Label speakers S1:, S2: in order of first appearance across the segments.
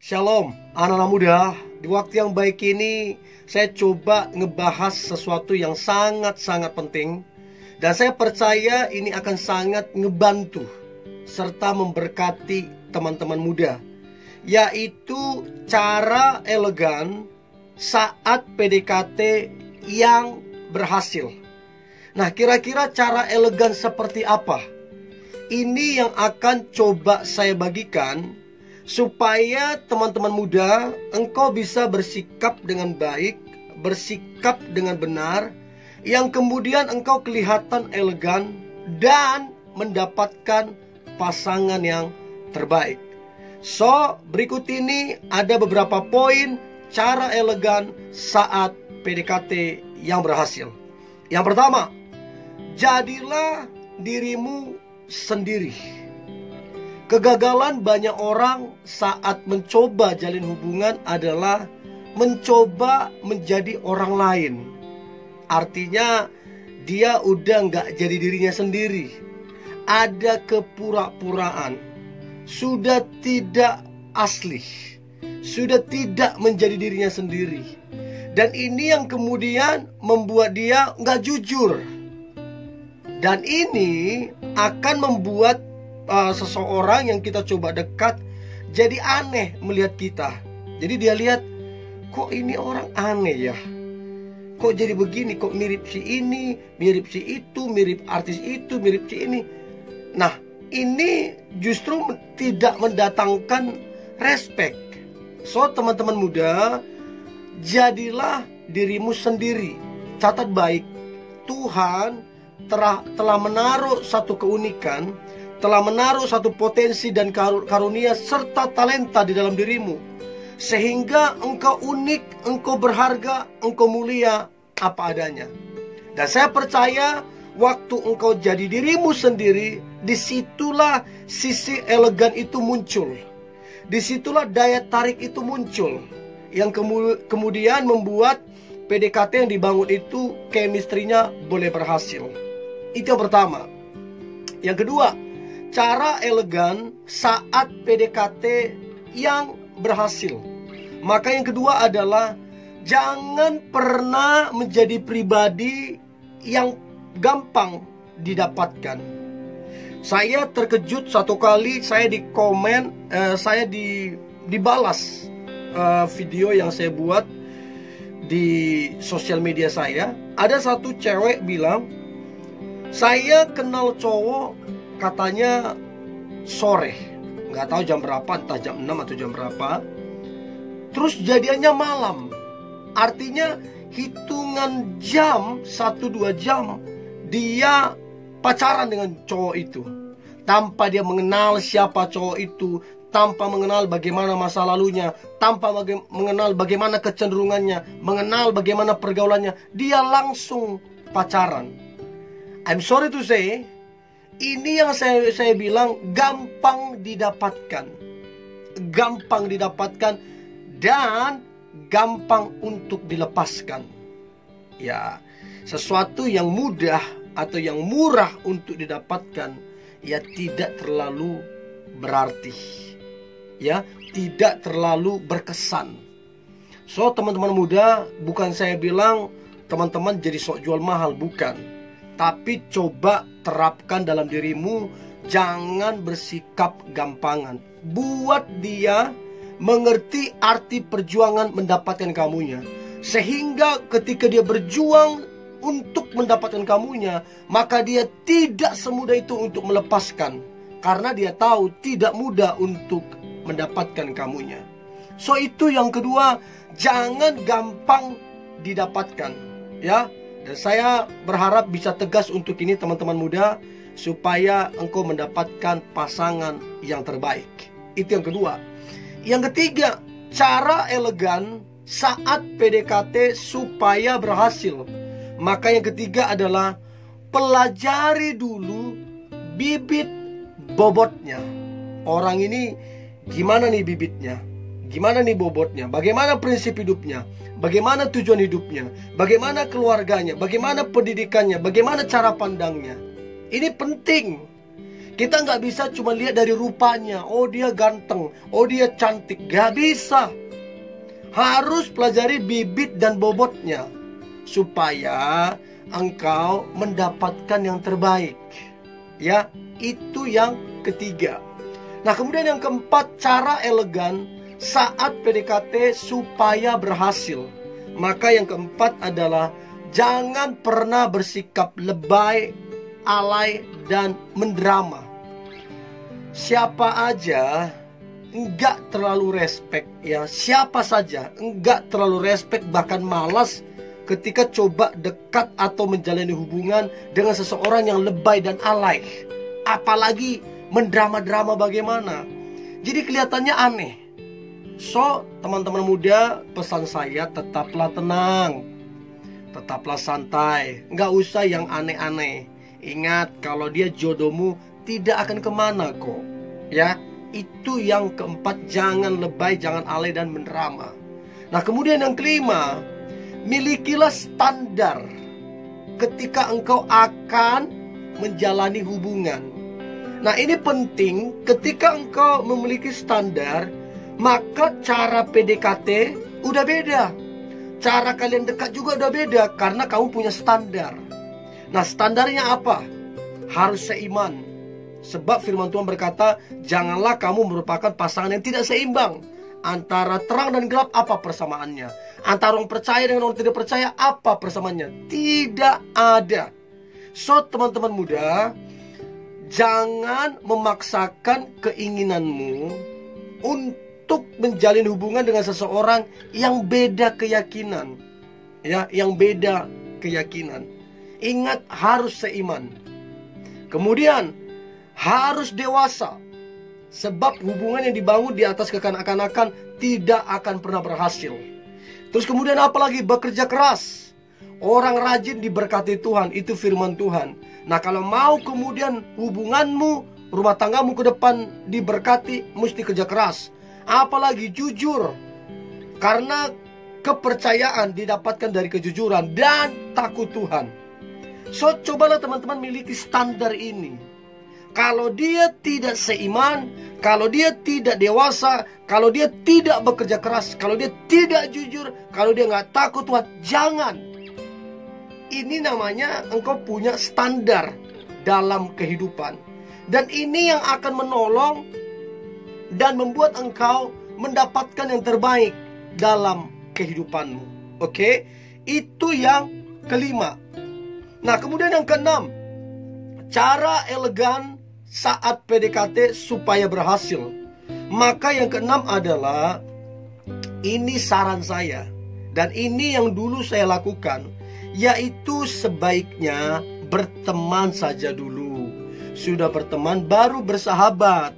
S1: Shalom, anak-anak muda. Di waktu yang baik ini, saya coba ngebahas sesuatu yang sangat-sangat penting. Dan saya percaya ini akan sangat ngebantu serta memberkati teman-teman muda, yaitu cara elegan saat PDKT yang berhasil. Nah, kira-kira cara elegan seperti apa? Ini yang akan coba saya bagikan supaya teman-teman muda, engkau bisa bersikap dengan baik, bersikap dengan benar, yang kemudian engkau kelihatan elegan dan mendapatkan pasangan yang terbaik. So, berikut ini ada beberapa poin cara elegan saat PDKT yang berhasil. Yang pertama, jadilah dirimu sendiri. Kegagalan banyak orang saat mencoba jalin hubungan adalah mencoba menjadi orang lain. Artinya dia udah gak jadi dirinya sendiri. Ada kepura-puraan. Sudah tidak asli. Sudah tidak menjadi dirinya sendiri. Dan ini yang kemudian membuat dia gak jujur. Dan ini akan membuat seseorang yang kita coba dekat jadi aneh melihat kita. Jadi dia lihat, kok ini orang aneh ya, kok jadi begini, kok mirip si ini, mirip si itu, mirip artis itu, mirip si ini. Nah, ini justru tidak mendatangkan respect. So, teman-teman muda, jadilah dirimu sendiri. Catat baik, Tuhan telah menaruh satu keunikan, telah menaruh satu potensi dan karunia serta talenta di dalam dirimu, sehingga engkau unik, engkau berharga, engkau mulia apa adanya. Dan saya percaya waktu engkau jadi dirimu sendiri, disitulah sisi elegan itu muncul. Disitulah daya tarik itu muncul, yang kemudian membuat PDKT yang dibangun itu chemistry-nya boleh berhasil. Itu yang pertama. Yang kedua, cara elegan saat PDKT yang berhasil. Maka yang kedua adalah jangan pernah menjadi pribadi yang gampang didapatkan. Saya terkejut satu kali, saya di komen, saya dibalas video yang saya buat di sosial media saya. Ada satu cewek bilang, saya kenal cowok katanya sore, nggak tahu jam berapa, entah jam 6 atau jam berapa. Terus jadiannya malam. Artinya hitungan jam, 1-2 jam dia pacaran dengan cowok itu, tanpa dia mengenal siapa cowok itu, tanpa mengenal bagaimana masa lalunya, tanpa mengenal bagaimana kecenderungannya, mengenal bagaimana pergaulannya. Dia langsung pacaran. I'm sorry to say, ini yang saya bilang gampang didapatkan. Gampang didapatkan dan gampang untuk dilepaskan. Ya, sesuatu yang mudah atau yang murah untuk didapatkan, ya tidak terlalu berarti. Ya, tidak terlalu berkesan. So, teman-teman muda, bukan saya bilang teman-teman jadi sok jual mahal, bukan. Tapi coba terapkan dalam dirimu, jangan bersikap gampangan. Buat dia mengerti arti perjuangan mendapatkan kamunya, sehingga ketika dia berjuang untuk mendapatkan kamunya, maka dia tidak semudah itu untuk melepaskan, karena dia tahu tidak mudah untuk mendapatkan kamunya. So, itu yang kedua, jangan gampang didapatkan, ya. Dan saya berharap bisa tegas untuk ini teman-teman muda, supaya engkau mendapatkan pasangan yang terbaik. Itu yang kedua. Yang ketiga, cara elegan saat PDKT supaya berhasil. Maka yang ketiga adalah pelajari dulu bibit bobotnya. Orang ini gimana nih bibitnya? Gimana nih bobotnya? Bagaimana prinsip hidupnya? Bagaimana tujuan hidupnya? Bagaimana keluarganya? Bagaimana pendidikannya? Bagaimana cara pandangnya? Ini penting. Kita nggak bisa cuma lihat dari rupanya. Oh dia ganteng, oh dia cantik. Gak bisa. Harus pelajari bibit dan bobotnya, supaya engkau mendapatkan yang terbaik. Ya, itu yang ketiga. Nah, kemudian yang keempat, cara elegan saat PDKT supaya berhasil. Maka yang keempat adalah jangan pernah bersikap lebay, alay, dan mendrama. Siapa aja enggak terlalu respect, ya, siapa saja enggak terlalu respect, bahkan malas ketika coba dekat atau menjalani hubungan dengan seseorang yang lebay dan alay. Apalagi mendrama-drama bagaimana. Jadi kelihatannya aneh. So, teman-teman muda, pesan saya tetaplah tenang, tetaplah santai, nggak usah yang aneh-aneh. Ingat, kalau dia jodohmu tidak akan kemana kok. Ya, itu yang keempat, jangan lebay, jangan alay dan mendrama. Nah, kemudian yang kelima, milikilah standar ketika engkau akan menjalani hubungan. Nah, ini penting. Ketika engkau memiliki standar, maka cara PDKT udah beda. Cara kalian dekat juga udah beda, karena kamu punya standar. Nah, standarnya apa? Harus seiman. Sebab firman Tuhan berkata, janganlah kamu merupakan pasangan yang tidak seimbang. Antara terang dan gelap apa persamaannya? Antara orang percaya dengan orang tidak percaya apa persamaannya? Tidak ada. So, teman-teman muda, jangan memaksakan keinginanmu untuk menjalin hubungan dengan seseorang yang beda keyakinan. Ya, yang beda keyakinan. Ingat, harus seiman. Kemudian harus dewasa. Sebab hubungan yang dibangun di atas kekanak-kanakan tidak akan pernah berhasil. Terus kemudian apalagi? Bekerja keras. Orang rajin diberkati Tuhan, itu firman Tuhan. Nah, kalau mau kemudian hubunganmu, rumah tanggamu ke depan diberkati, mesti kerja keras. Apalagi jujur. Karena kepercayaan didapatkan dari kejujuran dan takut Tuhan. So, cobalah teman-teman miliki standar ini. Kalau dia tidak seiman, kalau dia tidak dewasa, kalau dia tidak bekerja keras, kalau dia tidak jujur, kalau dia nggak takut Tuhan, jangan. Ini namanya engkau punya standar dalam kehidupan. Dan ini yang akan menolong dan membuat engkau mendapatkan yang terbaik dalam kehidupanmu. Oke? Itu yang kelima. Nah, kemudian yang keenam, cara elegan saat PDKT supaya berhasil. Maka yang keenam adalah, ini saran saya, dan ini yang dulu saya lakukan, yaitu sebaiknya berteman saja dulu. Sudah berteman baru bersahabat.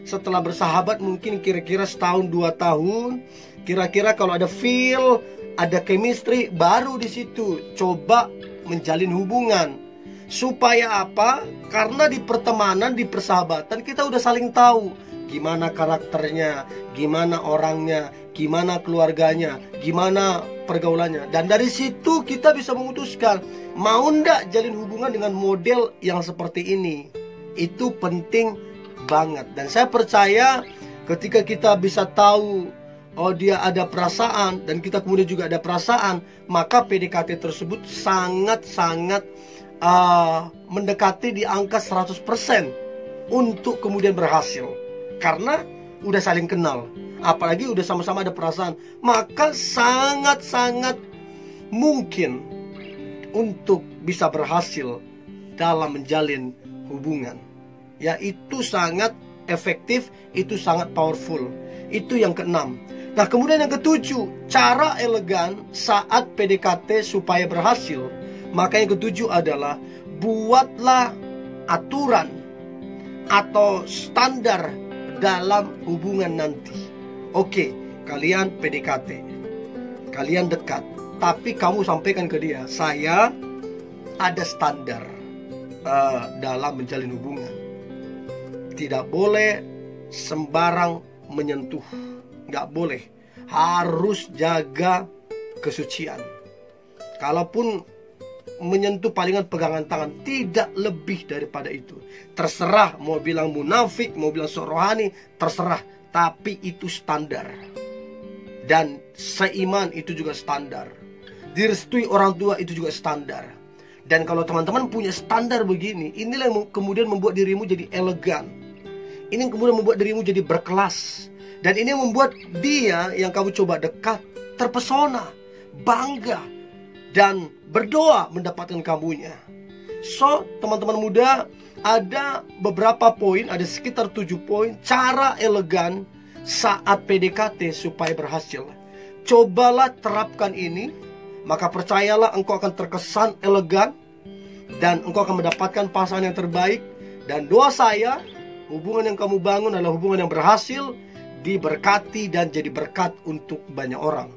S1: Setelah bersahabat mungkin kira-kira setahun 2 tahun, kira-kira kalau ada feel, ada chemistry, baru di situ coba menjalin hubungan. Supaya apa? Karena di pertemanan, di persahabatan kita udah saling tahu gimana karakternya, gimana orangnya, gimana keluarganya, gimana pergaulannya. Dan dari situ kita bisa memutuskan mau ndak jalin hubungan dengan model yang seperti ini. Itu penting banget. Dan saya percaya ketika kita bisa tahu, oh dia ada perasaan, dan kita kemudian juga ada perasaan, maka PDKT tersebut sangat-sangat mendekati di angka 100% untuk kemudian berhasil. Karena udah saling kenal, apalagi udah sama-sama ada perasaan, maka sangat-sangat mungkin untuk bisa berhasil dalam menjalin hubungan. Ya, itu sangat efektif, itu sangat powerful. Itu yang keenam. Nah, kemudian yang ketujuh, cara elegan saat PDKT supaya berhasil. Maka yang ketujuh adalah, buatlah aturan atau standar dalam hubungan nanti. Oke, kalian PDKT, kalian dekat, tapi kamu sampaikan ke dia, saya ada standar dalam menjalin hubungan. Tidak boleh sembarang menyentuh, nggak boleh, harus jaga kesucian. Kalaupun menyentuh palingan pegangan tangan, tidak lebih daripada itu. Terserah mau bilang munafik, mau bilang sok rohani, terserah, tapi itu standar. Dan seiman itu juga standar. Direstui orang tua itu juga standar. Dan kalau teman-teman punya standar begini, inilah yang kemudian membuat dirimu jadi elegan. Ini yang kemudian membuat dirimu jadi berkelas. Dan ini yang membuat dia yang kamu coba dekat terpesona, bangga, dan berdoa mendapatkan kamunya. So, teman-teman muda, ada beberapa poin, ada sekitar 7 poin cara elegan saat PDKT supaya berhasil. Cobalah terapkan ini, maka percayalah engkau akan terkesan elegan dan engkau akan mendapatkan pasangan yang terbaik. Dan doa saya, hubungan yang kamu bangun adalah hubungan yang berhasil, diberkati dan jadi berkat untuk banyak orang.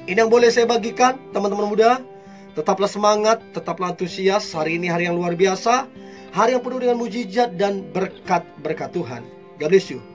S1: Ini yang boleh saya bagikan, teman-teman muda. Tetaplah semangat, tetaplah antusias. Hari ini hari yang luar biasa, hari yang penuh dengan mujizat dan berkat-berkat Tuhan. God bless you.